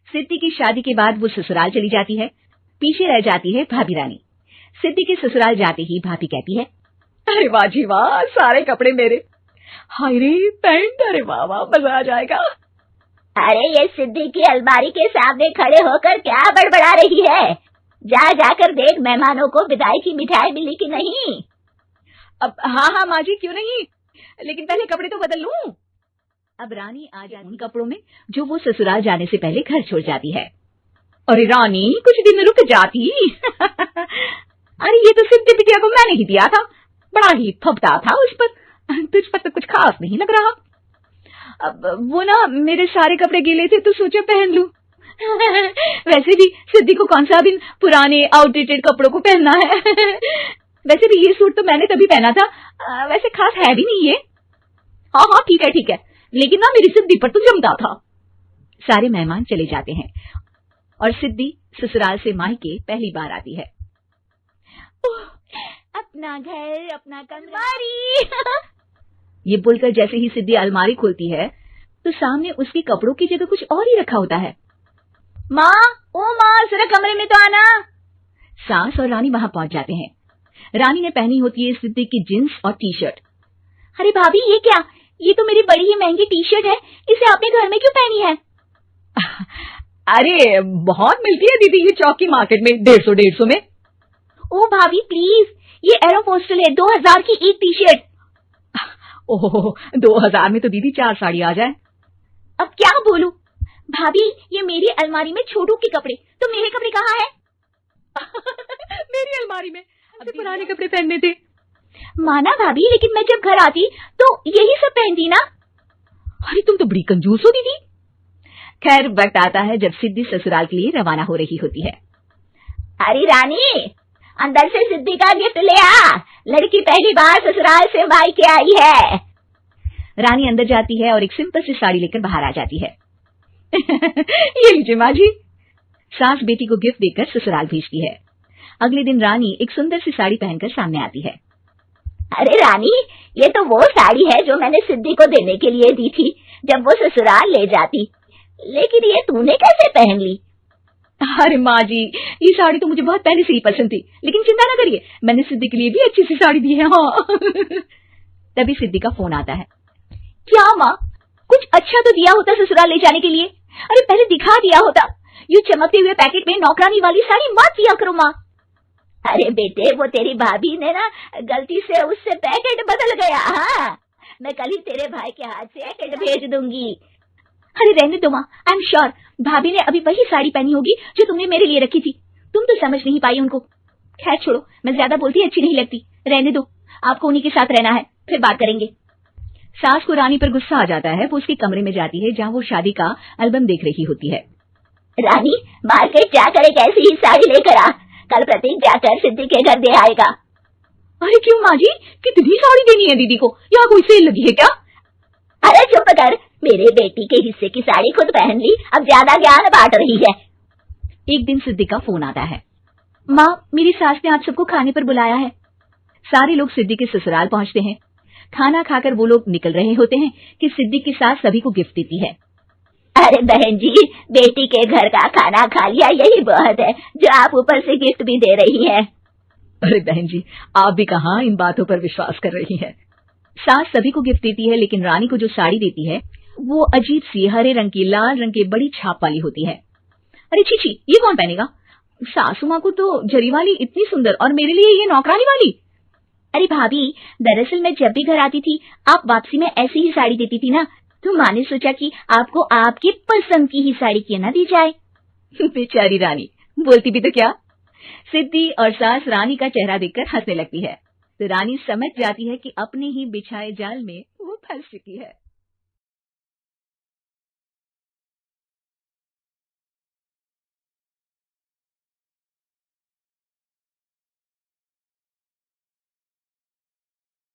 सिद्धि की शादी के बाद वो ससुराल चली जाती है। पीछे रह जाती है भाभी रानी। सिद्धि के ससुराल जाते ही भाभी कहती है, अरे वाह जी वाह, सारे कपड़े मेरे। हाय रे पैंट, अरे वाह वाह, मजा आ जाएगा। अरे ये सिद्धि की अलमारी के सामने खड़े होकर क्या बड़बड़ा रही है? जाकर देख मेहमानों को विदाई की मिठाई मिली कि नहीं। अब हाँ माँ जी, क्यों नहीं, लेकिन पहले कपड़े तो बदल लूं। अब रानी आ जाती उन कपड़ों में जो वो ससुराल जाने से पहले घर छोड़ जाती है। अरे रानी, कुछ दिन रुक जाती। अरे ये तो सिद्धि बिटिया को मैंने ही दिया था, बड़ा ही फबता था उस पर, तुझ पर तो कुछ खास नहीं लग रहा। अब वो ना मेरे सारे कपड़े गीले थे तो सोचा पहन लूं। वैसे भी सिद्धि को कौन सा दिन पुराने आउटडेटेड कपड़ों को पहनना है। वैसे भी ये सूट तो मैंने तभी पहना था, वैसे खास है भी नहीं ये। हाँ ठीक है, लेकिन ना मेरी सिद्धि पर तो जमता था। सारे मेहमान चले जाते हैं और सिद्धि ससुराल से मायके पहली बार आती है। अपना घर, अपना कमरा। ये बोलकर जैसे ही सिद्धि अलमारी खोलती है तो सामने उसके कपड़ों की जगह कुछ और ही रखा होता है। माँ, ओ माँ, जरा कमरे में तो आना। सास और रानी वहां पहुंच जाते हैं। रानी ने पहनी होती है सिद्धि की जींस और टी शर्ट। अरे भाभी, ये क्या? ये तो मेरी बड़ी ही महंगी टी शर्ट है, इसे आपने घर में क्यों पहनी है? अरे बहुत मिलती है दीदी ये चौकी मार्केट में, 150 में। ओ भाभी प्लीज, ये एरोपोस्टल है, 2000 की एक टी शर्ट। ओह, 2000 में तो दीदी 4 साड़ी आ जाए। अब क्या बोलूं भाभी, ये मेरी अलमारी में छोटू के कपड़े, तो मेरे कपड़े कहाँ हैं? मेरी अलमारी में अब पुराने कपड़े पहनने थे। माना भाभी, लेकिन मैं जब घर आती तो यही सब पहनती ना। अरे तुम तो बड़ी कंजूस हो दीदी। खैर वक्त आता है जब सिद्धि ससुराल के लिए रवाना हो रही होती है। अरे रानी, अंदर से सिद्धि का गिफ्ट ले आ, लड़की पहली बार ससुराल से मायके आई है। रानी अंदर जाती है और एक सिंपल सी साड़ी लेकर बाहर आ जाती है। ये लीजिए माँ जी। सास बेटी को गिफ्ट देकर ससुराल भेजती है। अगले दिन रानी एक सुंदर सी साड़ी पहनकर सामने आती है। अरे रानी, ये तो वो साड़ी है जो मैंने सिद्धि को देने के लिए दी थी जब वो ससुराल ले जाती, लेकिन ये तूने कैसे पहन ली? अरे माँ जी, ये साड़ी तो मुझे बहुत पहले से ही पसंद थी, लेकिन चिंता ना करिए, मैंने सिद्धि के लिए भी अच्छी सी साड़ी दी है। हाँ। तभी सिद्धि का फोन आता है। क्या माँ, कुछ अच्छा तो दिया होता ससुराल ले जाने के लिए, अरे पहले दिखा दिया होता। यूं चमकते हुए पैकेट में नौकरानी वाली साड़ी मत दिया करो माँ। अरे बेटे, वो तेरी भाभी ने ना गलती से उससे पैकेट बदल गया। हाँ, मैं कल ही तेरे भाई के हाथ से पैकेट भेज दूंगी। अरे रहने दो माँ, आई एम श्योर भाभी ने अभी वही साड़ी पहनी होगी जो तुमने मेरे लिए रखी थी, तुम तो समझ नहीं पाई उनको। खैर छोड़ो, मैं ज्यादा बोलती अच्छी नहीं लगती, रहने दो, आपको उन्हीं के साथ रहना है, फिर बात करेंगे। सास को रानी पर गुस्सा आ जाता है। वो उसके कमरे में जाती है जहाँ वो शादी का एल्बम देख रही होती है। रानी, मार्केट जाकर एक ऐसी ही साड़ी लेकर आ, कल प्रतीक जाकर सिद्धि के घर दे आएगा। अरे क्यों माँ जी, कितनी साड़ी देनी है दीदी को, यहाँ कोई सेल लगी है क्या? अरे चुप कर, मेरे बेटी के हिस्से की साड़ी खुद पहन ली, अब ज्यादा ज्ञान बांट रही है। एक दिन सिद्धि का फोन आता है। माँ, मेरी सास ने आप सबको खाने पर बुलाया है। सारे लोग सिद्धि के ससुराल पहुँचते हैं। खाना खाकर वो लोग निकल रहे होते हैं कि सिद्धि की सास सभी को गिफ्ट देती है। अरे बहन जी, बेटी के घर का खाना खा लिया, यही बहुत है जो आप ऊपर से गिफ्ट भी दे रही है। अरे बहन जी, आप भी कहाँ इन बातों पर विश्वास कर रही हैं। सास सभी को गिफ्ट देती है, लेकिन रानी को जो साड़ी देती है वो अजीब सी हरे रंग की लाल रंग के बड़ी छाप वाली होती है। अरे छी, ये कौन पहनेगा? सासू माँ को तो जरी वाली इतनी सुंदर, और मेरे लिए ये नौकरानी वाली। अरे भाभी, दरअसल मैं जब भी घर आती थी आप वापसी में ऐसी ही साड़ी देती थी ना, तो माँ ने सोचा कि आपको आपकी पसंद की ही साड़ी क्यों ना दी जाए। बेचारी रानी, बोलती भी तो क्या। सिद्धि और सास रानी का चेहरा देखकर हंसने लगती है, तो रानी समझ जाती है कि अपने ही बिछाए जाल में वो फंस चुकी है।